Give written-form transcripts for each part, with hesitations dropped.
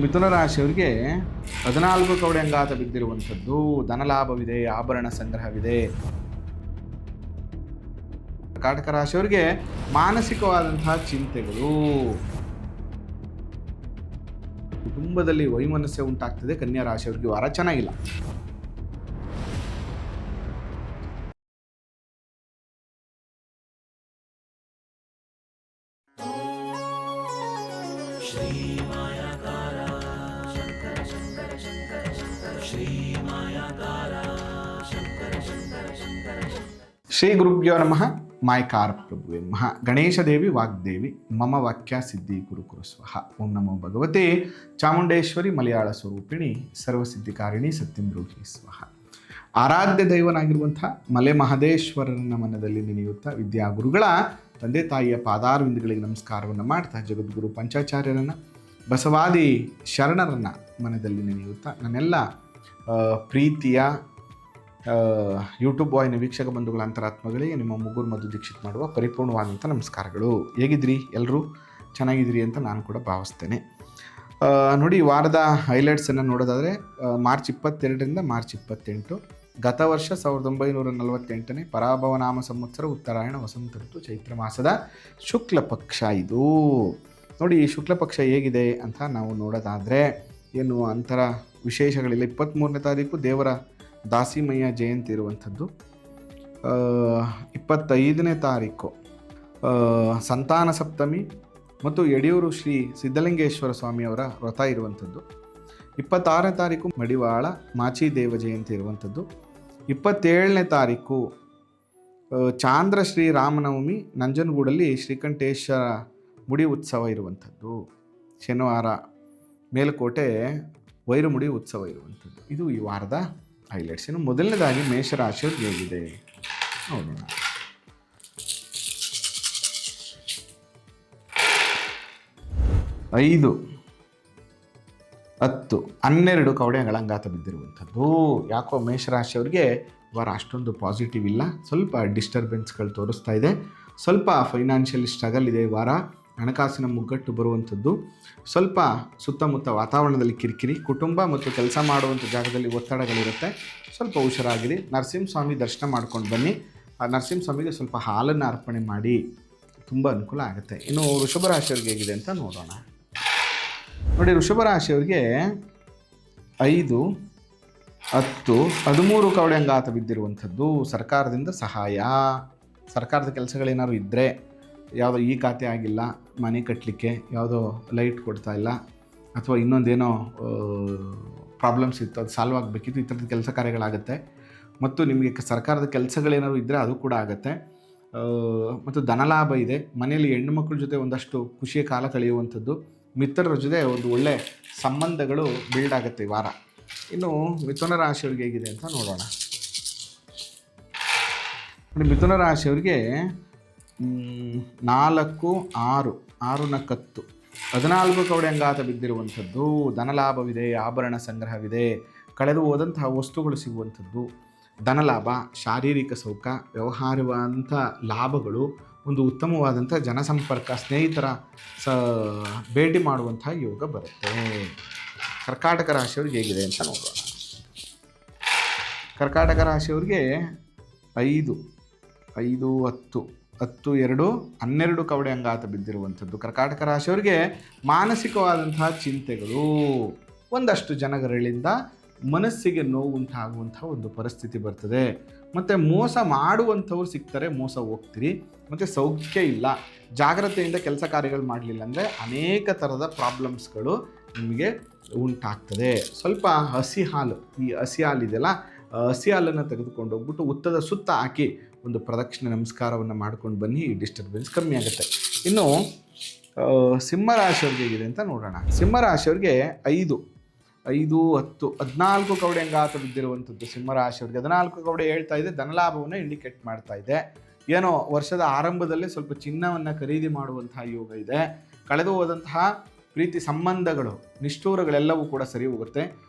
ಮಿಥುನ ರಾಶಿಯವರಿಗೆ 14 ಕವಡೆ ಅಂಗಾತ ಬಿದ್ದಿರುವಂಥದ್ದು, ಧನಲಾಭವಿದೆ, ಆಭರಣ ಸಂಗ್ರಹವಿದೆ. ಕರ್ಕಾಟಕ ರಾಶಿಯವರಿಗೆ ಮಾನಸಿಕವಾದಂತಹ ಚಿಂತೆಗಳು, ಕುಟುಂಬದಲ್ಲಿ ವೈಮನಸ್ಸೆ ಉಂಟಾಗ್ತದೆ. ಕನ್ಯಾ ರಾಶಿಯವರಿಗೆ ವಾರ ಚೆನ್ನಾಗಿಲ್ಲ. ಶ್ರೀ ಗುರುಭ್ಯೋ ನಮಃ. ಮಾಯಕಾರ ಪ್ರಭುವೇ ನಮಃ. ಗಣೇಶ ದೇವಿ ವಾಗ್ದೇವಿ ಮಮ ವಾಕ್ಯ ಸಿದ್ಧಿ ಕುರು ಸ್ವಹ. ಓಂ ನಮೋ ಭಗವತೆ ಚಾಮುಂಡೇಶ್ವರಿ ಮಲಯಾಳ ಸ್ವರೂಪಿಣಿ ಸರ್ವಸಿದ್ಧಿಕಾರಿಣಿ ಸತ್ಯಂ ಬ್ರೂಹಿ ಸ್ವಹ. ಆರಾಧ್ಯ ದೈವನಾಗಿರುವಂಥ ಮಲೆ ಮಹದೇಶ್ವರನ ಮನದಲ್ಲಿ ನೆನೆಯುತ್ತಾ ವಿದ್ಯಾಗುರುಗಳ ತಂದೆ ತಾಯಿಯ ಪಾದಾರವಿಂದಗಳಿಗೆ ನಮಸ್ಕಾರವನ್ನು ಮಾಡ್ತಾ, ಜಗದ್ಗುರು ಪಂಚಾಚಾರ್ಯರನ್ನು, ಬಸವಾದಿ ಶರಣರನ್ನು ಮನದಲ್ಲಿ ನೆನೆಯುತ್ತಾ ನನ್ನೆಲ್ಲ ಪ್ರೀತಿಯ ಯೂಟ್ಯೂಬ್ ವಾಹಿನಿ ವೀಕ್ಷಕ ಬಂಧುಗಳ ಅಂತರಾತ್ಮಗಳಿಗೆ ನಿಮ್ಮ ಮುಗುರು ಮಧು ದೀಕ್ಷಿತ್ ಮಾಡುವ ಪರಿಪೂರ್ಣವಾದಂಥ ನಮಸ್ಕಾರಗಳು. ಹೇಗಿದ್ರಿ? ಎಲ್ಲರೂ ಚೆನ್ನಾಗಿದ್ದೀರಿ ಅಂತ ನಾನು ಕೂಡ ಭಾವಿಸ್ತೇನೆ. ನೋಡಿ, ವಾರದ ಹೈಲೈಟ್ಸನ್ನು ನೋಡೋದಾದರೆ ಮಾರ್ಚ್ 22ರಿಂದ ಮಾರ್ಚ್ 28, ಗತ ವರ್ಷ 1948ನೇ ಪರಾಭವನಾಮ ಸಂವತ್ಸರ, ಉತ್ತರಾಯಣ, ವಸಂತ ಋತು, ಚೈತ್ರ ಮಾಸದ ಶುಕ್ಲ ಪಕ್ಷ. ಇದು ನೋಡಿ, ಈ ಶುಕ್ಲ ಪಕ್ಷ ಹೇಗಿದೆ ಅಂತ ನಾವು ನೋಡೋದಾದರೆ ಏನು ಅಂತರ ವಿಶೇಷಗಳಿಲ್ಲ. 23ನೇ ತಾರೀಕು ದೇವರ ದಾಸಿಮಯ್ಯ ಜಯಂತಿ ಇರುವಂಥದ್ದು. 25ನೇ ತಾರೀಕು ಸಂತಾನ ಸಪ್ತಮಿ ಮತ್ತು ಯಡಿಯೂರು ಶ್ರೀ ಸಿದ್ಧಲಿಂಗೇಶ್ವರ ಸ್ವಾಮಿಯವರ ವ್ರತ ಇರುವಂಥದ್ದು. 26ನೇ ತಾರೀಕು ಮಡಿವಾಳ ಮಾಚಿದೇವ ಜಯಂತಿ ಇರುವಂಥದ್ದು. 27ನೇ ತಾರೀಕು ಚಾಂದ್ರ ಶ್ರೀ ರಾಮನವಮಿ, ನಂಜನಗೂಡಲ್ಲಿ ಶ್ರೀಕಂಠೇಶ್ವರ ಮುಡಿ ಉತ್ಸವ ಇರುವಂಥದ್ದು. ಶನಿವಾರ ಮೇಲುಕೋಟೆ ವೈರಮುಡಿ ಉತ್ಸವ ಇರುವಂಥದ್ದು. ಇದು ಈ ವಾರದ ಹೈಲೈಟ್ಸ್. ಇನ್ನು ಮೊದಲನೇದಾಗಿ ಮೇಷರಾಶಿಯವ್ರಿಗೆ ಹೇಗಿದೆ ನೋಡೋಣ. 5, 10, 12 ಕವಡೆಗಳ ಅಂಗಾತ ಬಿದ್ದಿರುವಂಥದ್ದು. ಯಾಕೋ ಮೇಷರಾಶಿಯವ್ರಿಗೆ ವಾರ ಅಷ್ಟೊಂದು ಪಾಸಿಟಿವ್ ಇಲ್ಲ. ಸ್ವಲ್ಪ ಡಿಸ್ಟರ್ಬೆನ್ಸ್ಗಳು ತೋರಿಸ್ತಾ ಇದೆ. ಸ್ವಲ್ಪ ಫೈನಾನ್ಷಿಯಲ್ ಸ್ಟ್ರಗಲ್ ಇದೆ. ವಾರ ಹಣಕಾಸಿನ ಮುಗ್ಗಟ್ಟು ಬರುವಂಥದ್ದು. ಸ್ವಲ್ಪ ಸುತ್ತಮುತ್ತ ವಾತಾವರಣದಲ್ಲಿ ಕಿರಿಕಿರಿ, ಕುಟುಂಬ ಮತ್ತು ಕೆಲಸ ಮಾಡುವಂಥ ಜಾಗದಲ್ಲಿ ಒತ್ತಡಗಳಿರುತ್ತೆ. ಸ್ವಲ್ಪ ಹುಷಾರಾಗಿರಿ. ನರಸಿಂಹಸ್ವಾಮಿ ದರ್ಶನ ಮಾಡ್ಕೊಂಡು ಬನ್ನಿ. ಆ ನರಸಿಂಹಸ್ವಾಮಿಗೆ ಸ್ವಲ್ಪ ಹಾಲನ್ನು ಅರ್ಪಣೆ ಮಾಡಿ, ತುಂಬ ಅನುಕೂಲ ಆಗುತ್ತೆ. ಇನ್ನು ವೃಷಭ ರಾಶಿಯವ್ರಿಗೆ ಹೇಗಿದೆ ಅಂತ ನೋಡೋಣ. ನೋಡಿ, ವೃಷಭ ರಾಶಿಯವ್ರಿಗೆ 5, 10, 13 ಕವಡೆ ಅಂಗಾತ ಬಿದ್ದಿರುವಂಥದ್ದು. ಸರ್ಕಾರದಿಂದ ಸಹಾಯ, ಸರ್ಕಾರದ ಕೆಲಸಗಳೇನಾದ್ರು ಇದ್ದರೆ, ಯಾವುದೋ ಈ ಖಾತೆ ಆಗಿಲ್ಲ, ಮನೆ ಕಟ್ಟಲಿಕ್ಕೆ ಯಾವುದೋ ಲೈಟ್ ಕೊಡ್ತಾ ಇಲ್ಲ, ಅಥವಾ ಇನ್ನೊಂದೇನೋ ಪ್ರಾಬ್ಲಮ್ಸ್ ಇತ್ತು, ಅದು ಸಾಲ್ವ್ ಆಗಬೇಕಿತ್ತು, ಈ ಥರದ ಕೆಲಸ ಕಾರ್ಯಗಳಾಗುತ್ತೆ. ಮತ್ತು ನಿಮಗೆ ಸರ್ಕಾರದ ಕೆಲಸಗಳೇನಾದ್ರು ಇದ್ದರೆ ಅದು ಕೂಡ ಆಗುತ್ತೆ. ಮತ್ತು ಧನಲಾಭ ಇದೆ. ಮನೆಯಲ್ಲಿ ಹೆಣ್ಣು ಮಕ್ಕಳ ಜೊತೆ ಒಂದಷ್ಟು ಖುಷಿಯ ಕಾಲ ಕಳೆಯುವಂಥದ್ದು. ಮಿತ್ರರ ಜೊತೆ ಒಂದು ಒಳ್ಳೆಯ ಸಂಬಂಧಗಳು ಬಿಲ್ಡ್ ಆಗುತ್ತೆ ಈ ವಾರ. ಇನ್ನು ಮಿಥುನ ರಾಶಿಯವರಿಗೆ ಹೇಗಿದೆ ಅಂತ ನೋಡೋಣ. ಮಿಥುನ ರಾಶಿಯವರಿಗೆ 4, 6, 6ನ ಕತ್ತು, 14 ಕವಡೆ ಅಂಗಾತ ಬಿದ್ದಿರುವಂಥದ್ದು. ಧನಲಾಭವಿದೆ, ಆಭರಣ ಸಂಗ್ರಹವಿದೆ, ಕಳೆದು ಹೋದಂತಹ ವಸ್ತುಗಳು ಸಿಗುವಂಥದ್ದು, ಧನಲಾಭ, ಶಾರೀರಿಕ ಸೌಖ, ವ್ಯವಹಾರವಾದಂಥ ಲಾಭಗಳು, ಒಂದು ಉತ್ತಮವಾದಂಥ ಜನಸಂಪರ್ಕ, ಸ್ನೇಹಿತರ ಭೇಟಿ ಮಾಡುವಂಥ ಯೋಗ ಬರುತ್ತೆ. ಕರ್ಕಾಟಕ ರಾಶಿಯವ್ರಿಗೆ ಹೇಗಿದೆ ಅಂತ ನೋಡೋಣ. ಕರ್ಕಾಟಕ ರಾಶಿಯವ್ರಿಗೆ 5, 10, 10, 2, 12 ಕವಡೆ ಅಂಗಾತ ಬಿದ್ದಿರುವಂಥದ್ದು. ಕರ್ಕಾಟಕ ರಾಶಿಯವರಿಗೆ ಮಾನಸಿಕವಾದಂತಹ ಚಿಂತೆಗಳು, ಒಂದಷ್ಟು ಜನಗಳಿಂದ ಮನಸ್ಸಿಗೆ ನೋವುಂಟಾಗುವಂಥ ಒಂದು ಪರಿಸ್ಥಿತಿ ಬರ್ತದೆ. ಮತ್ತು ಮೋಸ ಮಾಡುವಂಥವ್ರು ಸಿಗ್ತಾರೆ, ಮೋಸ ಹೋಗ್ತೀರಿ. ಮತ್ತು ಸೌಖ್ಯ ಇಲ್ಲ. ಜಾಗ್ರತೆಯಿಂದ ಕೆಲಸ ಕಾರ್ಯಗಳು ಮಾಡಲಿಲ್ಲ ಅಂದರೆ ಅನೇಕ ಥರದ ಪ್ರಾಬ್ಲಮ್ಸ್ಗಳು ನಿಮಗೆ ಉಂಟಾಗ್ತದೆ. ಸ್ವಲ್ಪ ಹಸಿ ಹಾಲು, ಈ ಹಸಿ ಹಾಲು ಇದೆಯಲ್ಲ, ಹಸಿ ಹಾಲನ್ನು ತೆಗೆದುಕೊಂಡು ಹೋಗ್ಬಿಟ್ಟು ಉತ್ತದ ಸುತ್ತ ಹಾಕಿ ಒಂದು ಪ್ರದಕ್ಷಿಣೆ ನಮಸ್ಕಾರವನ್ನು ಮಾಡ್ಕೊಂಡು ಬನ್ನಿ. ಈ ಡಿಸ್ಟರ್ಬೆನ್ಸ್ ಕಮ್ಮಿ ಆಗುತ್ತೆ. ಇನ್ನು ಸಿಂಹರಾಶಿಯವ್ರಿಗೆ ಹೇಗಿದೆ ಅಂತ ನೋಡೋಣ. ಸಿಂಹರಾಶಿಯವ್ರಿಗೆ 5, 10, 14 ಕವಡೆ ಅಂಗಾತ ಬಿದ್ದಿರುವಂಥದ್ದು. ಸಿಂಹರಾಶಿಯವ್ರಿಗೆ 14 ಕವಡೆ ಹೇಳ್ತಾ ಇದೆ, ಧನಲಾಭವನ್ನು ಇಂಡಿಕೇಟ್ ಮಾಡ್ತಾ ಇದೆ. ಏನೋ ವರ್ಷದ ಆರಂಭದಲ್ಲೇ ಸ್ವಲ್ಪ ಚಿನ್ನವನ್ನು ಖರೀದಿ ಮಾಡುವಂತಹ ಯೋಗ ಇದೆ. ಕಳೆದು ಹೋದಂತಹ ಪ್ರೀತಿ ಸಂಬಂಧಗಳು, ನಿಷ್ಠೂರಗಳೆಲ್ಲವೂ ಕೂಡ ಸರಿ ಹೋಗುತ್ತೆ.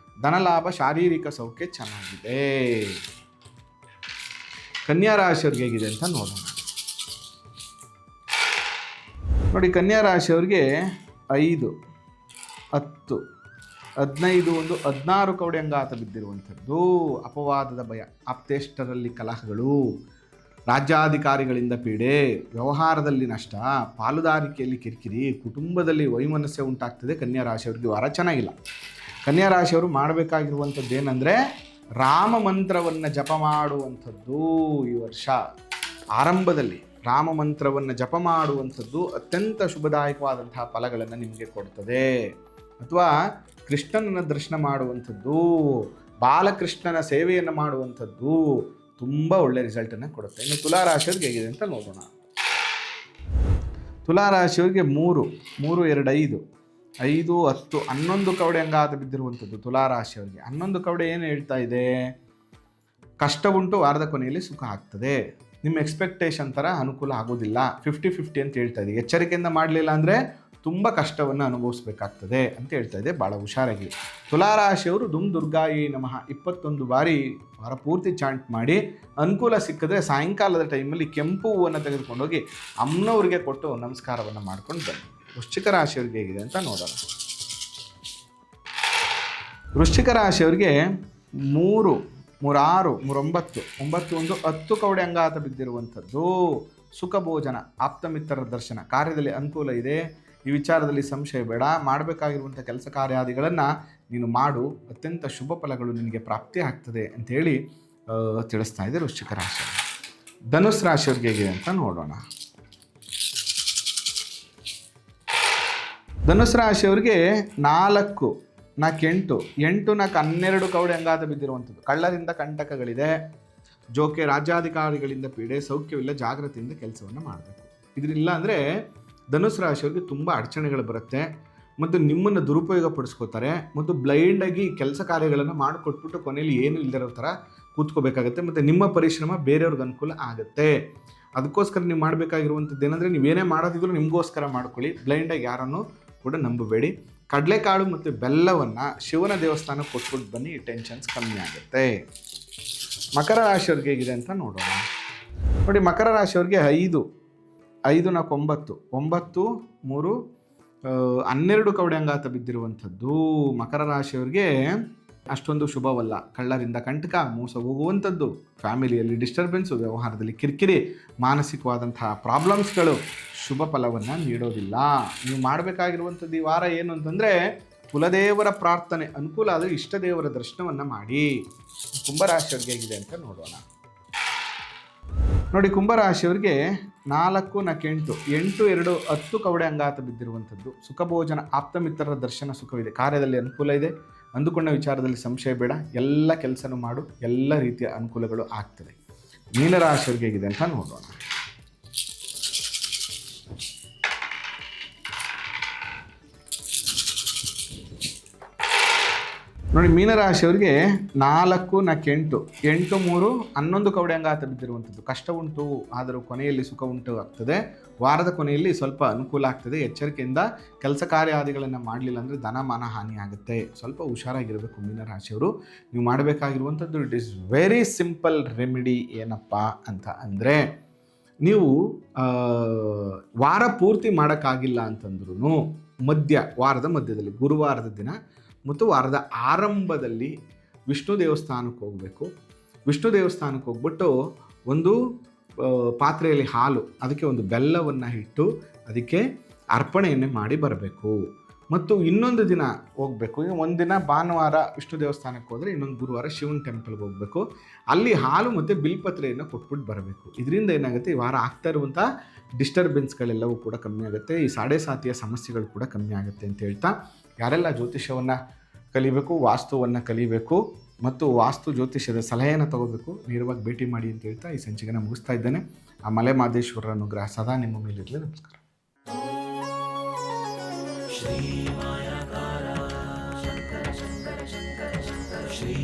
ಧನಲಾಭ, ಶಾರೀರಿಕ ಸೌಖ್ಯ ಚೆನ್ನಾಗಿದೆ. ಕನ್ಯಾ ರಾಶಿಯವ್ರಿಗೆ ಹೇಗಿದೆ ಅಂತ ನೋಡೋಣ. ನೋಡಿ, ಕನ್ಯಾ ರಾಶಿಯವ್ರಿಗೆ 5, 10, 16 ಕವಡೆ ಅಂಗಾತ ಬಿದ್ದಿರುವಂಥದ್ದು. ಅಪವಾದದ ಭಯ, ಆಪ್ತೇಷ್ಟರಲ್ಲಿ ಕಲಹಗಳು, ರಾಜ್ಯಾಧಿಕಾರಿಗಳಿಂದ ಪೀಡೆ, ವ್ಯವಹಾರದಲ್ಲಿ ನಷ್ಟ, ಪಾಲುದಾರಿಕೆಯಲ್ಲಿ ಕಿರಿಕಿರಿ, ಕುಟುಂಬದಲ್ಲಿ ವೈಮನಸ್ಸೆ ಉಂಟಾಗ್ತದೆ. ಕನ್ಯಾ ರಾಶಿಯವರಿಗೆ ವಾರ ಚೆನ್ನಾಗಿಲ್ಲ. ಕನ್ಯಾ ರಾಶಿಯವರು ಮಾಡಬೇಕಾಗಿರುವಂಥದ್ದು ಏನಂದರೆ ರಾಮ ಮಂತ್ರವನ್ನು ಜಪ ಮಾಡುವಂಥದ್ದು. ಈ ವರ್ಷ ಆರಂಭದಲ್ಲಿ ರಾಮ ಮಂತ್ರವನ್ನು ಜಪ ಮಾಡುವಂಥದ್ದು ಅತ್ಯಂತ ಶುಭದಾಯಕವಾದಂತಹ ಫಲಗಳನ್ನು ನಿಮಗೆ ಕೊಡ್ತದೆ. ಅಥವಾ ಕೃಷ್ಣನನ್ನು ದರ್ಶನ ಮಾಡುವಂಥದ್ದು, ಬಾಲಕೃಷ್ಣನ ಸೇವೆಯನ್ನು ಮಾಡುವಂಥದ್ದು ತುಂಬ ಒಳ್ಳೆಯ ರಿಸಲ್ಟನ್ನು ಕೊಡುತ್ತೆ. ಇನ್ನು ತುಲಾರಾಶಿಯವ್ರಿಗೆ ಹೇಗಿದೆ ಅಂತ ನೋಡೋಣ. ತುಲಾರಾಶಿಯವರಿಗೆ 3, 2, 5, 10, 11 ಕವಡೆ ಅಂಗಾತ ಬಿದ್ದಿರುವಂಥದ್ದು. ತುಲಾರಾಶಿಯವರಿಗೆ 11 ಕವಡೆ ಏನು ಹೇಳ್ತಾ ಇದೆ? ಕಷ್ಟ ಉಂಟು, ವಾರದ ಕೊನೆಯಲ್ಲಿ ಸುಖ ಆಗ್ತದೆ. ನಿಮ್ಮ ಎಕ್ಸ್ಪೆಕ್ಟೇಷನ್ ಥರ ಅನುಕೂಲ ಆಗೋದಿಲ್ಲ. 50-50 ಅಂತ ಹೇಳ್ತಾ ಇದೆ. ಎಚ್ಚರಿಕೆಯಿಂದ ಮಾಡಲಿಲ್ಲ ಅಂದರೆ ತುಂಬ ಕಷ್ಟವನ್ನು ಅನುಭವಿಸ್ಬೇಕಾಗ್ತದೆ ಅಂತ ಹೇಳ್ತಾ ಇದೆ. ಭಾಳ ಹುಷಾರಾಗಿ. ತುಲಾರಾಶಿಯವರು ದುಮ್ ದುರ್ಗಾಯಿ ನಮಃ 21 ಬಾರಿ ವಾರ ಪೂರ್ತಿ ಚಾಂಟ್ ಮಾಡಿ, ಅನುಕೂಲ ಸಿಕ್ಕಿದ್ರೆ ಸಾಯಂಕಾಲದ ಟೈಮಲ್ಲಿ ಕೆಂಪು ಹೂವನ್ನು ತೆಗೆದುಕೊಂಡೋಗಿ ಅಮ್ಮನವ್ರಿಗೆ ಕೊಟ್ಟು ನಮಸ್ಕಾರವನ್ನು ಮಾಡ್ಕೊಂಡು ಬನ್ನಿ. ವೃಶ್ಚಿಕ ರಾಶಿಯವರಿಗೆ ಹೇಗಿದೆ ಅಂತ ನೋಡೋಣ. ವೃಶ್ಚಿಕ ರಾಶಿಯವರಿಗೆ 3, 6, 9, 9, 10 ಕವಡೆ ಅಂಗಾತ ಬಿದ್ದಿರುವಂಥದ್ದು. ಸುಖ ಭೋಜನ, ಆಪ್ತಮಿತ್ರರ ದರ್ಶನ, ಕಾರ್ಯದಲ್ಲಿ ಅನುಕೂಲ ಇದೆ. ಈ ವಿಚಾರದಲ್ಲಿ ಸಂಶಯ ಬೇಡ. ಮಾಡಬೇಕಾಗಿರುವಂಥ ಕೆಲಸ ಕಾರ್ಯಾದಿಗಳನ್ನು ನೀನು ಮಾಡು, ಅತ್ಯಂತ ಶುಭ ಫಲಗಳು ನಿನಗೆ ಪ್ರಾಪ್ತಿ ಆಗ್ತದೆ ಅಂಥೇಳಿ ತಿಳಿಸ್ತಾ ಇದೆ ವೃಶ್ಚಿಕ ರಾಶಿ. ಧನುಸ್ ರಾಶಿಯವ್ರಿಗೆ ಹೇಗಿದೆ ಅಂತ ನೋಡೋಣ. ಧನುಸ್ ರಾಶಿಯವರಿಗೆ 4, 8, 8, 12 ಕವಡೆ ಅಂಗಾತ ಬಿದ್ದಿರುವಂಥದ್ದು. ಕಳ್ಳರಿಂದ ಕಂಟಕಗಳಿದೆ, ಜೋಕೆ, ರಾಜ್ಯಾಧಿಕಾರಿಗಳಿಂದ ಪೀಡೆ, ಸೌಖ್ಯವಿಲ್ಲ, ಜಾಗ್ರತೆಯಿಂದ ಕೆಲಸವನ್ನು ಮಾಡಬೇಕು. ಇದರಿಲ್ಲ ಅಂದರೆ ಧನುಸ್ ರಾಶಿಯವರಿಗೆ ತುಂಬ ಅಡಚಣೆಗಳು ಬರುತ್ತೆ ಮತ್ತು ನಿಮ್ಮನ್ನು ದುರುಪಯೋಗ ಪಡಿಸ್ಕೋತಾರೆ ಮತ್ತು ಬ್ಲೈಂಡಾಗಿ ಕೆಲಸ ಕಾರ್ಯಗಳನ್ನು ಮಾಡಿಕೊಟ್ಬಿಟ್ಟು ಕೊನೆಯಲ್ಲಿ ಏನೂ ಇಲ್ಲದಿರೋ ಥರ ಕೂತ್ಕೋಬೇಕಾಗತ್ತೆ ಮತ್ತು ನಿಮ್ಮ ಪರಿಶ್ರಮ ಬೇರೆಯವ್ರಿಗೆ ಅನುಕೂಲ ಆಗುತ್ತೆ. ಅದಕ್ಕೋಸ್ಕರ ನೀವು ಮಾಡಬೇಕಾಗಿರುವಂಥದ್ದು ಏನಂದರೆ, ನೀವೇನೇ ಮಾಡೋದಿದ್ರು ನಿಮಗೋಸ್ಕರ ಮಾಡ್ಕೊಳ್ಳಿ. ಬ್ಲೈಂಡಾಗಿ ಯಾರನ್ನು ಕೂಡ ನಂಬಬೇಡಿ. ಕಡಲೆಕಾಳು ಮತ್ತು ಬೆಲ್ಲವನ್ನು ಶಿವನ ದೇವಸ್ಥಾನಕ್ಕೆ ಕೊಟ್ಬಿಟ್ಟು ಬನ್ನಿ, ಈ ಟೆನ್ಷನ್ಸ್ ಕಮ್ಮಿ ಆಗುತ್ತೆ. ಮಕರ ರಾಶಿಯವ್ರಿಗೆ ಹೇಗಿದೆ ಅಂತ ನೋಡೋಣ. ನೋಡಿ, ಮಕರ ರಾಶಿಯವ್ರಿಗೆ 5, 9, 9, 3, 12 ಕವಡೆ ಅಂಗಾತ ಬಿದ್ದಿರುವಂಥದ್ದು. ಮಕರ ರಾಶಿಯವ್ರಿಗೆ ಅಷ್ಟೊಂದು ಶುಭವಲ್ಲ. ಕಳ್ಳರಿಂದ ಕಂಟಕ, ಮೋಸ ಹೋಗುವಂಥದ್ದು, ಫ್ಯಾಮಿಲಿಯಲ್ಲಿ ಡಿಸ್ಟರ್ಬೆನ್ಸು, ವ್ಯವಹಾರದಲ್ಲಿ ಕಿರಿಕಿರಿ, ಮಾನಸಿಕವಾದಂತಹ ಪ್ರಾಬ್ಲಮ್ಸ್ಗಳು ಶುಭ ಫಲವನ್ನು ನೀಡೋದಿಲ್ಲ. ನೀವು ಮಾಡಬೇಕಾಗಿರುವಂಥದ್ದು ಈ ವಾರ ಏನು ಅಂತಂದರೆ, ಕುಲದೇವರ ಪ್ರಾರ್ಥನೆ, ಅನುಕೂಲ ಆದರೆ ಇಷ್ಟ ದೇವರ ದರ್ಶನವನ್ನು ಮಾಡಿ. ಕುಂಭರಾಶಿಯವ್ರಿಗೆ ಹೇಗಿದೆ ಅಂತ ನೋಡೋಣ. ನೋಡಿ, ಕುಂಭರಾಶಿಯವರಿಗೆ 4, 8, 2, 10 ಕವಡೆ ಅಂಗಾತ ಬಿದ್ದಿರುವಂಥದ್ದು. ಸುಖ ಭೋಜನ, ಆಪ್ತಮಿತ್ರರ ದರ್ಶನ ಸುಖವಿದೆ. ಕಾರ್ಯದಲ್ಲಿ ಅನುಕೂಲ ಇದೆ. ಅಂದುಕೊಂಡ ವಿಚಾರದಲ್ಲಿ ಸಂಶಯ ಬೇಡ. ಎಲ್ಲ ಕೆಲಸನೂ ಮಾಡು, ಎಲ್ಲ ರೀತಿಯ ಅನುಕೂಲಗಳು ಆಗ್ತದೆ. ಮೀನರಾಶಿಯವರಿಗೆ ಹೇಗಿದೆ ಅಂತ ನೋಡೋಣ. ನೋಡಿ, ಮೀನರಾಶಿಯವರಿಗೆ 4, 8, 3, 11 ಕವಡೆ ಅಂಗಾತ ಬಿದ್ದಿರುವಂಥದ್ದು. ಕಷ್ಟ ಉಂಟು, ಆದರೂ ಕೊನೆಯಲ್ಲಿ ಸುಖ ಉಂಟು ಆಗ್ತದೆ. ವಾರದ ಕೊನೆಯಲ್ಲಿ ಸ್ವಲ್ಪ ಅನುಕೂಲ ಆಗ್ತದೆ. ಎಚ್ಚರಿಕೆಯಿಂದ ಕೆಲಸ ಕಾರ್ಯಾದಿಗಳನ್ನು ಮಾಡಲಿಲ್ಲ ಅಂದರೆ ಧನಮಾನ ಹಾನಿ ಆಗುತ್ತೆ. ಸ್ವಲ್ಪ ಹುಷಾರಾಗಿರಬೇಕು ಮೀನರಾಶಿಯವರು. ನೀವು ಮಾಡಬೇಕಾಗಿರುವಂಥದ್ದು it is very simple remedy. ಏನಪ್ಪ ಅಂತ ಅಂದರೆ, ನೀವು ವಾರ ಪೂರ್ತಿ ಮಾಡೋಕ್ಕಾಗಿಲ್ಲ ಅಂತಂದ್ರೂ ವಾರದ ಮಧ್ಯದಲ್ಲಿ ಗುರುವಾರದ ದಿನ ಮತ್ತು ವಾರದ ಆರಂಭದಲ್ಲಿ ವಿಷ್ಣು ದೇವಸ್ಥಾನಕ್ಕೆ ಹೋಗಬೇಕು. ವಿಷ್ಣು ದೇವಸ್ಥಾನಕ್ಕೆ ಹೋಗ್ಬಿಟ್ಟು ಒಂದು ಪಾತ್ರೆಯಲ್ಲಿ ಹಾಲು, ಅದಕ್ಕೆ ಒಂದು ಬೆಲ್ಲವನ್ನು ಇಟ್ಟು ಅದಕ್ಕೆ ಅರ್ಪಣೆಯನ್ನೇ ಮಾಡಿ ಬರಬೇಕು. ಮತ್ತು ಇನ್ನೊಂದು ದಿನ ಹೋಗಬೇಕು. ಈಗ ಒಂದಿನ ಭಾನುವಾರ ವಿಷ್ಣು ದೇವಸ್ಥಾನಕ್ಕೆ ಹೋದರೆ ಇನ್ನೊಂದು ಗುರುವಾರ ಶಿವನ ಟೆಂಪಲ್ಗೆ ಹೋಗಬೇಕು. ಅಲ್ಲಿ ಹಾಲು ಮತ್ತು ಬಿಲ್ಪತ್ರೆಯನ್ನು ಕೊಟ್ಬಿಟ್ಟು ಬರಬೇಕು. ಇದರಿಂದ ಏನಾಗುತ್ತೆ, ಈ ವಾರ ಆಗ್ತಾ ಇರುವಂಥ ಡಿಸ್ಟರ್ಬೆನ್ಸ್ಗಳೆಲ್ಲವೂ ಕೂಡ ಕಮ್ಮಿ ಆಗುತ್ತೆ. ಈ ಸಾಡೆ ಸಾತಿಯ ಸಮಸ್ಯೆಗಳು ಕೂಡ ಕಮ್ಮಿ ಆಗುತ್ತೆ ಅಂತ ಹೇಳ್ತಾ, ಯಾರೆಲ್ಲ ಜ್ಯೋತಿಷ್ಯವನ್ನು ಕಲಿಬೇಕು, ವಾಸ್ತುವನ್ನು ಕಲಿಬೇಕು ಮತ್ತು ವಾಸ್ತು ಜ್ಯೋತಿಷ್ಯದ ಸಲಹೆಯನ್ನು ತಗೋಬೇಕು, ನೇರವಾಗಿ ಭೇಟಿ ಮಾಡಿ ಅಂತ ಹೇಳ್ತಾ ಈ ಸಂಚಿಕೆನ ಮುಗಿಸ್ತಾ ಇದ್ದೇನೆ. ಆ ಮಲೆ ಮಹದೇಶ್ವರರ ಅನುಗ್ರಹ ಸದಾ ನಿಮ್ಮ ಮೇಲಿರಲಿ. ನಮಸ್ಕಾರ. ಶ್ರೀ